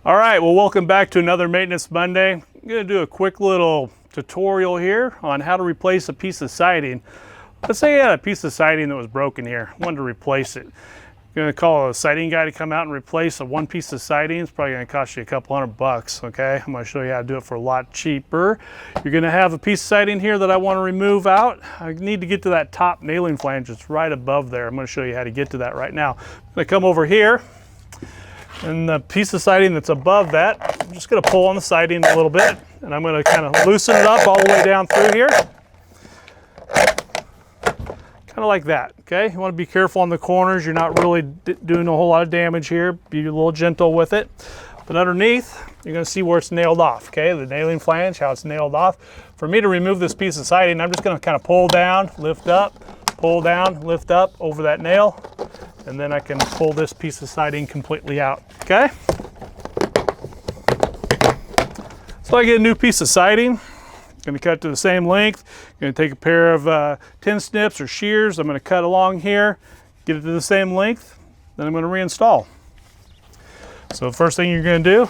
All right, well, welcome back to another Maintenance Monday. I'm gonna do a quick little tutorial here on how to replace a piece of siding. Let's say you had a piece of siding that was broken here, wanted to replace it. You're gonna call a siding guy to come out and replace one piece of siding. It's probably gonna cost you a couple $100, okay? I'm gonna show you how to do it for a lot cheaper. You're gonna have a piece of siding here that I wanna remove out. I need to get to that top nailing flange that's right above there. I'm gonna show you how to get to that right now. I'm gonna come over here, and the piece of siding that's above that, I'm just gonna pull on the siding a little bit, and I'm gonna kind of loosen it up all the way down through here. Kind of like that, okay? You wanna be careful on the corners. You're not really doing a whole lot of damage here. Be a little gentle with it. But underneath, you're gonna see where it's nailed off, okay? The nailing flange, how it's nailed off. For me to remove this piece of siding, I'm just gonna kind of pull down, lift up, pull down, lift up over that nail, and then I can pull this piece of siding completely out, okay? So I get a new piece of siding. I'm gonna cut to the same length. I'm gonna take a pair of tin snips or shears. I'm gonna cut along here, get it to the same length, then I'm gonna reinstall. So the first thing you're gonna do,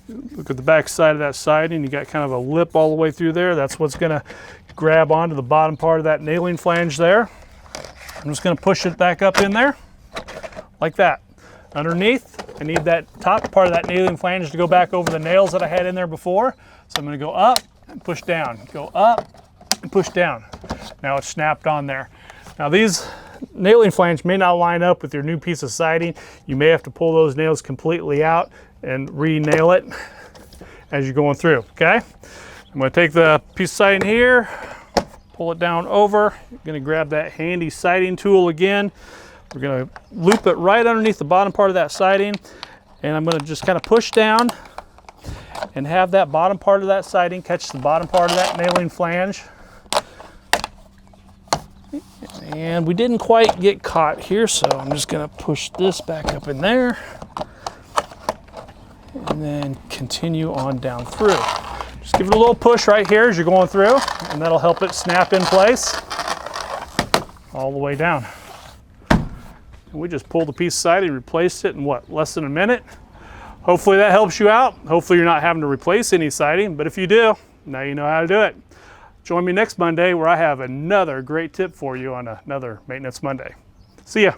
look at the back side of that siding. You got kind of a lip all the way through there. That's what's gonna grab onto the bottom part of that nailing flange there. I'm just gonna push it back up in there, like that. Underneath, I need that top part of that nailing flange to go back over the nails that I had in there before. So I'm gonna go up and push down, go up and push down. Now it's snapped on there. Now these nailing flange may not line up with your new piece of siding. You may have to pull those nails completely out and re-nail it as you're going through, okay? I'm gonna take the piece of siding here, pull it down over. You're gonna grab that handy siding tool again. We're gonna loop it right underneath the bottom part of that siding, and I'm gonna just kind of push down and have that bottom part of that siding catch the bottom part of that nailing flange. And we didn't quite get caught here, so I'm just gonna push this back up in there and then continue on down through. Just give it a little push right here as you're going through, and that'll help it snap in place all the way down. And we just pulled the piece of siding, replaced it in what, less than a minute? Hopefully that helps you out. Hopefully you're not having to replace any siding, but if you do, now you know how to do it. Join me next Monday where I have another great tip for you on another Maintenance Monday. See ya.